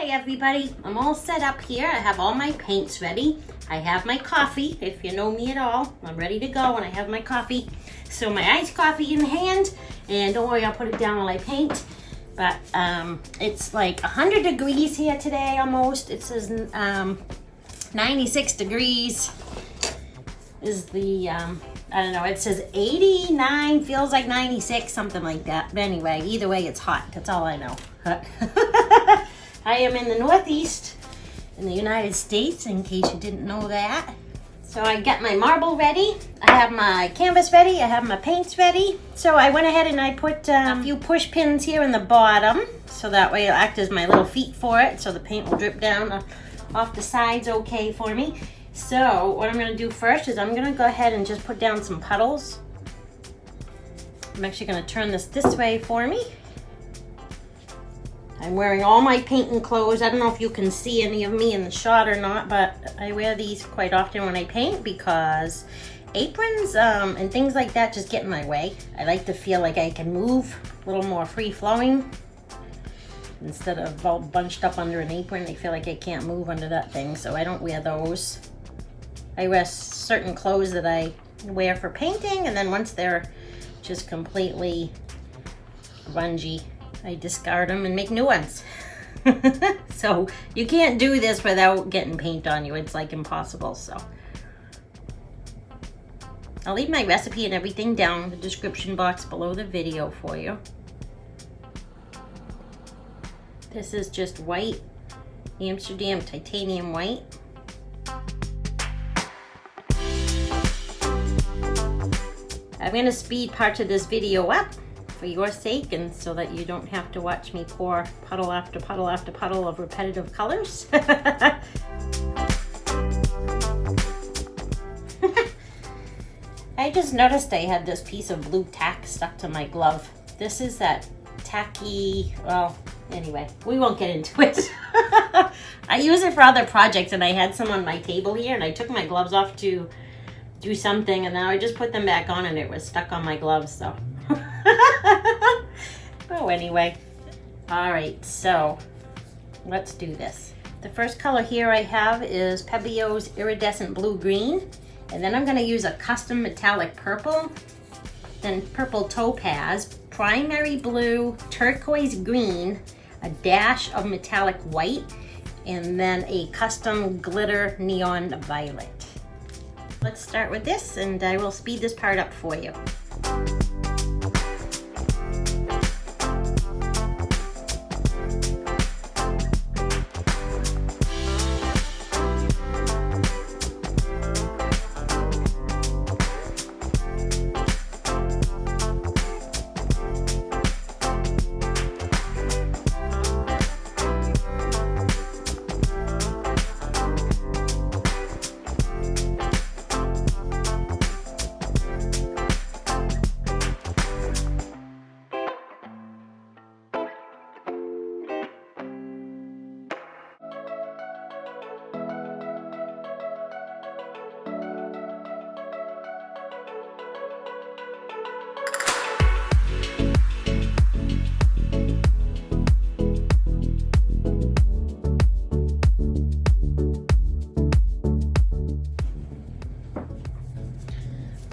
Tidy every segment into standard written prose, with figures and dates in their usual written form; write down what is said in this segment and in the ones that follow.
Everybody, I'm all set up here. I have all my paints ready. I have my coffee. If you know me at all, I'm ready to go and I have my coffee. So my iced coffee in hand, and don't worry, I'll put it down while I paint. But it's like 100 degrees here today almost. It says 96 degrees is the, I don't know, it says 89, feels like 96, something like that. But anyway, either way, it's hot. That's all I know. I am in the Northeast in the United States, in case you didn't know that. So I got my marble ready, I have my canvas ready, I have my paints ready. So I went ahead and I put a few push pins here in the bottom, so that way it'll act as my little feet for it, so the paint will drip down off the sides okay for me. So what I'm going to do first is I'm going to go ahead and just put down some puddles. I'm actually going to turn this way for me. I'm wearing all my painting clothes. I don't know if you can see any of me in the shot or not, but I wear these quite often when I paint because aprons and things like that just get in my way. I like to feel like I can move a little more free-flowing instead of all bunched up under an apron. I feel like I can't move under that thing, so I don't wear those. I wear certain clothes that I wear for painting, and then once they're just completely grungy, I discard them and make new ones. So you can't do this without getting paint on you. It's like impossible. So I'll leave my recipe and everything down in the description box below the video for you. This is just white, Amsterdam titanium white. I'm going to speed parts of this video up for your sake, and so that you don't have to watch me pour puddle after puddle after puddle of repetitive colors. I just noticed I had this piece of blue tack stuck to my glove. This is that tacky, well, anyway, we won't get into it. I use it for other projects, and I had some on my table here, and I took my gloves off to do something, and now I just put them back on and it was stuck on my gloves, so. Oh, anyway. All right, so let's do this. The first color here I have is Pebio's Iridescent Blue Green, and then I'm going to use a custom metallic purple, then purple topaz, primary blue, turquoise green, a dash of metallic white, and then a custom glitter neon violet. Let's start with this, and I will speed this part up for you.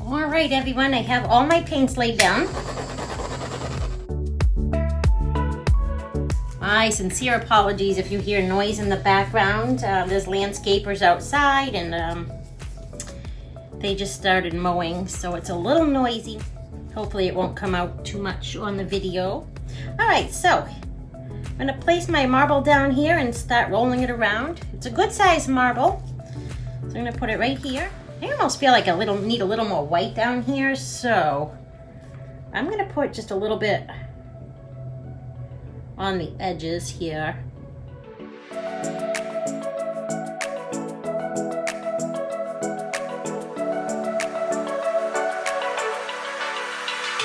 All right, everyone, I have all my paints laid down. My sincere apologies if you hear noise in the background. There's landscapers outside, and they just started mowing, so it's a little noisy. Hopefully it won't come out too much on the video. All right, so I'm gonna place my marble down here and start rolling it around. It's a good size marble, so I'm gonna put it right here. I almost feel like I need a little more white down here, so I'm gonna put just a little bit on the edges here.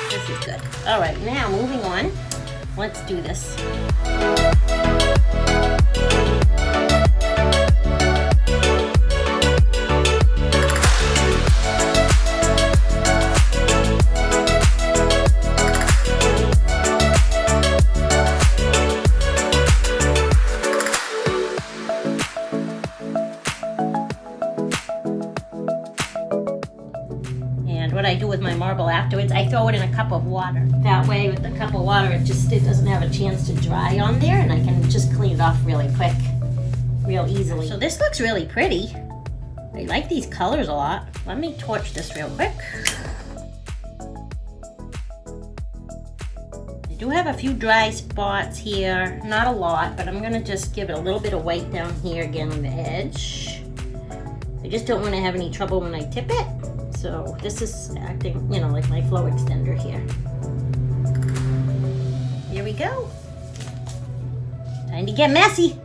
This is good. All right, now moving on. Let's do this. And what I do with my marble afterwards, I throw it in a cup of water. That way with the cup of water, it doesn't have a chance to dry on there, and I can just clean it off really quick, real easily. So this looks really pretty. I like these colors a lot. Let me torch this real quick. I do have a few dry spots here, not a lot, but I'm gonna just give it a little bit of white down here again on the edge. I just don't want to have any trouble when I tip it. So this is acting, you know, like my flow extender here. Here we go. Time to get messy.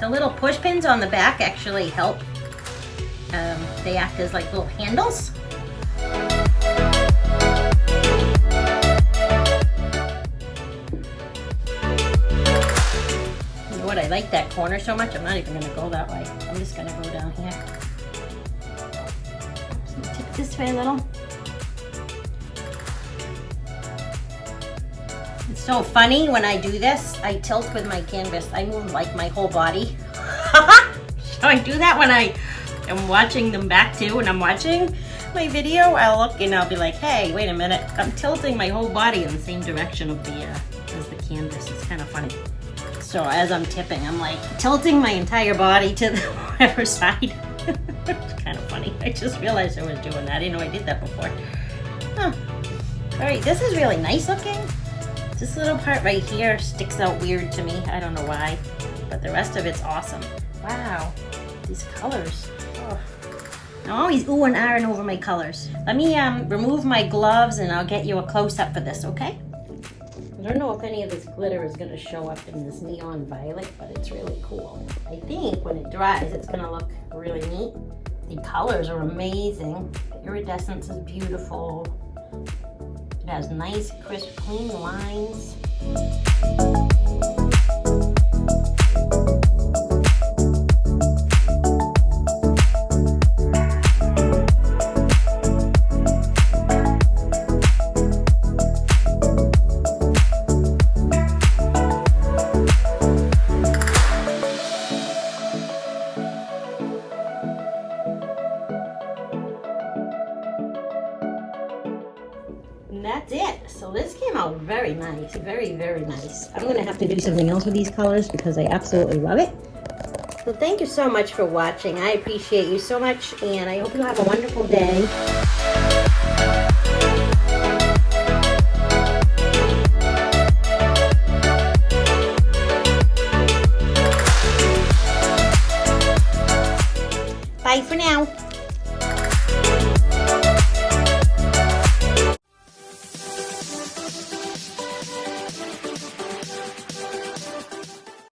The little push pins on the back actually help. They act as like little handles. You know what, I like that corner so much, I'm not even gonna go that way. I'm just gonna go down here. So tip this way a little. It's so funny when I do this, I tilt with my canvas. I move like my whole body. So I do that when I am watching them back too. When I'm watching my video, I'll look and I'll be like, hey, wait a minute. I'm tilting my whole body in the same direction of as the canvas. It's kind of funny. So as I'm tipping, I'm like tilting my entire body to the whatever side. It's kind of funny. I just realized I was doing that. I didn't know I did that before. Huh. All right, this is really nice looking. This little part right here sticks out weird to me. I don't know why, but the rest of it's awesome. Wow, these colors. Oh. I'm always ooh and ahhing over my colors. Let me remove my gloves and I'll get you a close-up for this, okay? I don't know if any of this glitter is gonna show up in this neon violet, but it's really cool. I think when it dries, it's gonna look really neat. The colors are amazing. The iridescence is beautiful. It has nice, crisp, clean lines. And that's it. So this came out very nice, very, very nice. I'm gonna have to do something else with these colors because I absolutely love it. So thank you so much for watching. I appreciate you so much, and I hope you have a wonderful day.